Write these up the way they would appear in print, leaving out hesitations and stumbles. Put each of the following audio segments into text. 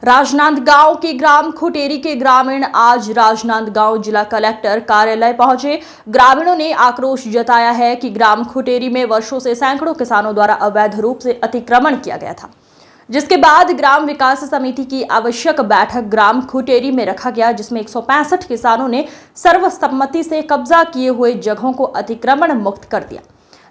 राजनांदगांव के ग्राम खुटेरी के ग्रामीण आज राजनांदगांव जिला कलेक्टर कार्यालय पहुंचे। ग्रामीणों ने आक्रोश जताया है कि ग्राम खुटेरी में वर्षों से सैकड़ों किसानों द्वारा अवैध रूप से अतिक्रमण किया गया था, जिसके बाद ग्राम विकास समिति की आवश्यक बैठक ग्राम खुटेरी में रखा गया, जिसमें 165 किसानों ने सर्वसम्मति से कब्जा किए हुए जगहों को अतिक्रमण मुक्त कर दिया।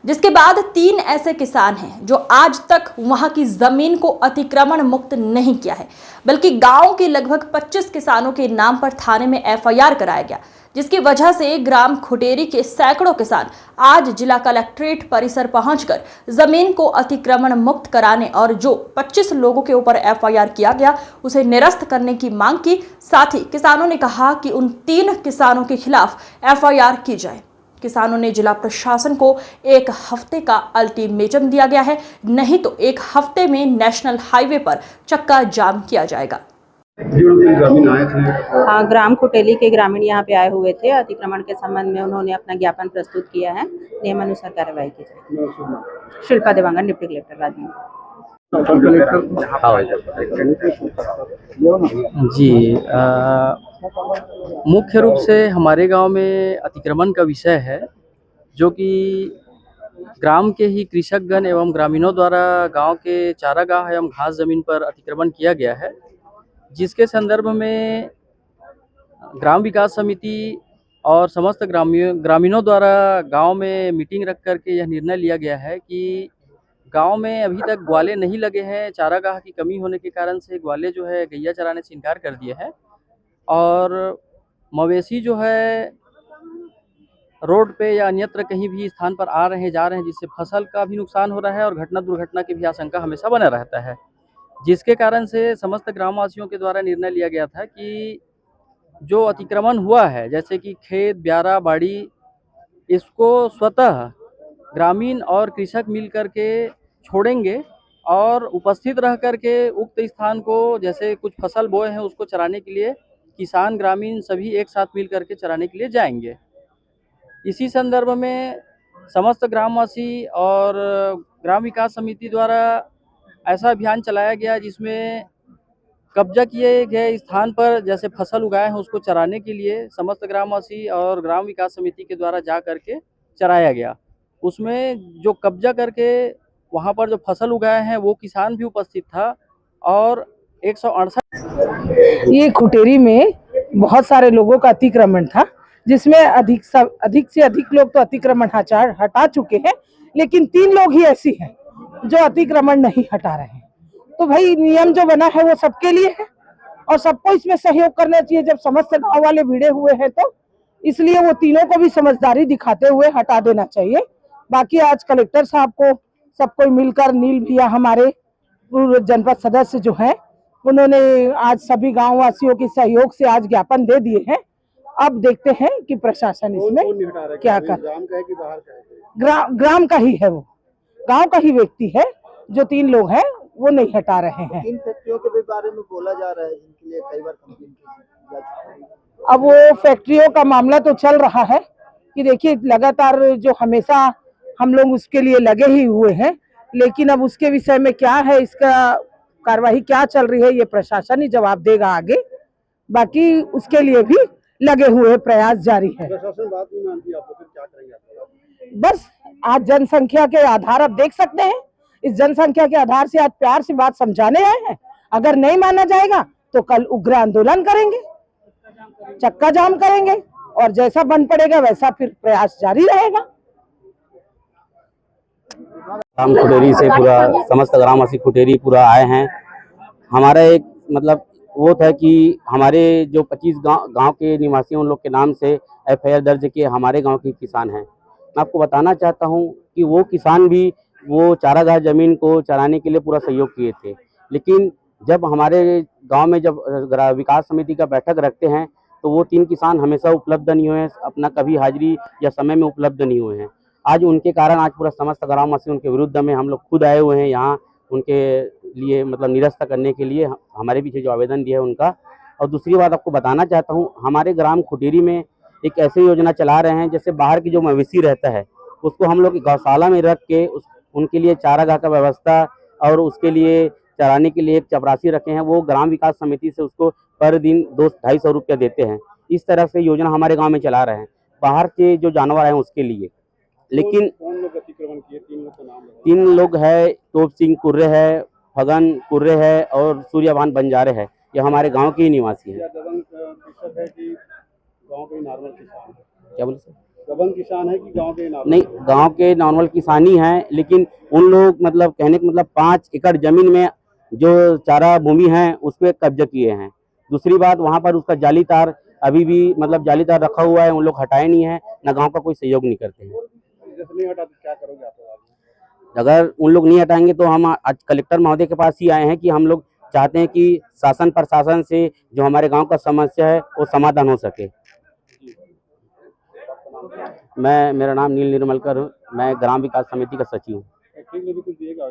जिसके बाद 3 ऐसे किसान हैं जो आज तक वहां की जमीन को अतिक्रमण मुक्त नहीं किया है, बल्कि गांव के लगभग 25 किसानों के नाम पर थाने में एफआईआर कराया गया, जिसकी वजह से ग्राम खुटेरी के सैकड़ों किसान आज जिला कलेक्ट्रेट परिसर पहुंचकर जमीन को अतिक्रमण मुक्त कराने और जो 25 लोगों के ऊपर एफआईआर किया गया उसे निरस्त करने की मांग की। साथ ही किसानों ने कहा कि उन 3 किसानों के खिलाफ एफआईआर की जाए। किसानों ने जिला प्रशासन को 1 हफ्ते का अल्टीमेटम दिया गया है, नहीं तो 1 हफ्ते में नेशनल हाईवे पर चक्का जाम किया जाएगा। हाँ, ग्राम खुटेली के ग्रामीण यहाँ पे आए हुए थे। अतिक्रमण के संबंध में उन्होंने अपना ज्ञापन प्रस्तुत किया है। नियमानुसार कार्रवाई की जाए। Shilpa Dewangan, deputy collector Rajnandgaon. जी, मुख्य रूप से हमारे गांव में अतिक्रमण का विषय है, जो कि ग्राम के ही कृषकगण एवं ग्रामीणों द्वारा गांव के चारागाह एवं घास जमीन पर अतिक्रमण किया गया है, जिसके संदर्भ में ग्राम विकास समिति और समस्त ग्रामीणों द्वारा गांव में मीटिंग रख करके यह निर्णय लिया गया है कि गांव में अभी तक ग्वाले नहीं लगे हैं। चारागाह की कमी होने के कारण से ग्वाले जो है गैया चराने से इनकार कर दिए हैं और मवेशी जो है रोड पे या अन्यत्र कहीं भी स्थान पर आ रहे हैं जा रहे हैं, जिससे फसल का भी नुकसान हो रहा है और घटना दुर्घटना की भी आशंका हमेशा बना रहता है। जिसके कारण से समस्त ग्रामवासियों के द्वारा निर्णय लिया गया था कि जो अतिक्रमण हुआ है, जैसे कि खेत, ब्यारा, बाड़ी, इसको स्वतः ग्रामीण और कृषक मिल करके छोड़ेंगे और उपस्थित रह करके उक्त स्थान को, जैसे कुछ फसल बोए हैं उसको चराने के लिए किसान ग्रामीण सभी एक साथ मिल करके चराने के लिए जाएंगे। इसी संदर्भ में समस्त ग्रामवासी और ग्राम विकास समिति द्वारा ऐसा अभियान चलाया गया जिसमें कब्जा किए गए स्थान पर जैसे फसल उगाए हैं उसको चराने के लिए समस्त ग्रामवासी और ग्राम विकास समिति के द्वारा जा करके चराया गया। उसमें जो कब्जा करके वहां पर जो फसल उगाए हैं वो किसान भी उपस्थित था और 168 ये खुटेरी में बहुत सारे लोगों का अतिक्रमण था, जिसमें अधिक से अधिक लोग तो अतिक्रमण हटा चुके हैं, लेकिन 3 लोग ही ऐसी हैं जो अतिक्रमण नहीं हटा रहे हैं। तो भाई नियम जो बना है वो सबके लिए है और सबको इसमें सहयोग करना चाहिए। जब समस्त गांव वाले भिड़े हुए हैं तो इसलिए वो तीनों को भी समझदारी दिखाते हुए हटा देना चाहिए। बाकी आज कलेक्टर साहब को सबको मिलकर, नील भैया हमारे पूर्व जनपद सदस्य जो हैं, उन्होंने आज सभी गांव वासियों के सहयोग से आज ज्ञापन दे दिए हैं। अब देखते हैं कि प्रशासन इसमें क्या कर। ग्राम का ही है, वो गांव का ही व्यक्ति है। जो 3 लोग हैं वो नहीं हटा रहे हैं। 3 फैक्ट्रियों के भी बारे में बोला जा रहा है, जिनके लिए कई बार कंप्लेंट की जा चुकी है। अब वो फैक्ट्रियों का मामला तो चल रहा है कि देखिए, लगातार जो हमेशा हम लोग उसके लिए लगे ही हुए हैं, लेकिन अब उसके विषय में क्या है, इसका कार्रवाई क्या चल रही है, ये प्रशासन ही जवाब देगा आगे। बाकी उसके लिए भी लगे हुए प्रयास जारी है। प्रशासन बात नहीं मानती आप, तो फिर क्या करेंगे आप? बस आज जनसंख्या के आधार आप देख सकते हैं, इस जनसंख्या के आधार से आज प्यार से बात समझाने आए हैं। अगर नहीं माना जाएगा तो कल उग्र आंदोलन करेंगे, चक्का जाम करेंगे और जैसा बन पड़ेगा वैसा फिर प्रयास जारी रहेगा। ग्राम खुटेरी से पूरा समस्त ग्रामवासी खुटेरी पूरा आए हैं। हमारा एक मतलब वो था कि हमारे जो 25 गांव के निवासी उन लोग के नाम से एफआईआर दर्ज किए हमारे गांव के किसान हैं। मैं आपको बताना चाहता हूं कि वो किसान भी वो चारागाह जमीन को चराने के लिए पूरा सहयोग किए थे, लेकिन जब हमारे गांव में जब विकास समिति का बैठक रखते हैं तो वो 3 किसान हमेशा उपलब्ध नहीं हुए हैं, अपना कभी हाजिरी या समय में उपलब्ध नहीं हुए हैं। आज उनके कारण आज पूरा समस्त ग्रामवासी उनके विरुद्ध में हम लोग खुद आए हुए हैं यहाँ उनके लिए मतलब निरस्त करने के लिए, हमारे पीछे जो आवेदन दिया है उनका। और दूसरी बात आपको बताना चाहता हूँ, हमारे ग्राम खुटेरी में एक ऐसी योजना चला रहे हैं, जैसे बाहर की जो मवेशी रहता है उसको हम लोग गौशाला में रख के उनके लिए चारागाह का व्यवस्था और उसके लिए चराने के लिए एक चपरासी रखे हैं, वो ग्राम विकास समिति से उसको पर दिन 200-250 रुपया देते हैं। इस तरह से योजना हमारे गांव में चला रहे हैं बाहर के जो जानवर हैं उसके लिए। लेकिन कौन लोग अतिक्रमण किए? 3 लोग का नाम है। 3 लोग है, तोप सिंह कुर्रे है, फगन कुर्रे है और सूर्यभान बंजारे है। ये हमारे गांव के ही निवासी हैं। क्या दबंग कृषक है कि गांव के नॉर्मल किसान है? क्या बोले सर? दबंग किसान है कि गांव के नॉर्मल? नहीं, गांव के नॉर्मल किसान ही हैं, लेकिन उन लोग मतलब कहने का मतलब 5 एकड़ जमीन में जो चारा भूमि है उस पर कब्जा किए हैं। दूसरी बात, वहां पर उसका जाली तार अभी भी मतलब जाली तार रखा हुआ है, उन लोग हटाए नहीं है, ना गांव का कोई सहयोग नहीं करते हैं। जैसे नहीं हटा तो क्या करोगे आप? अगर उन लोग नहीं हटाएंगे तो हम आज कलेक्टर महोदय के पास ही आए हैं कि हम लोग चाहते हैं कि शासन प्रशासन से जो हमारे गांव का समस्या है वो समाधान हो सके। मेरा नाम नील निर्मलकर हूँ, मैं ग्राम विकास समिति का सचिव हूँ। फैक्ट्री में भी कुछ दिएगा?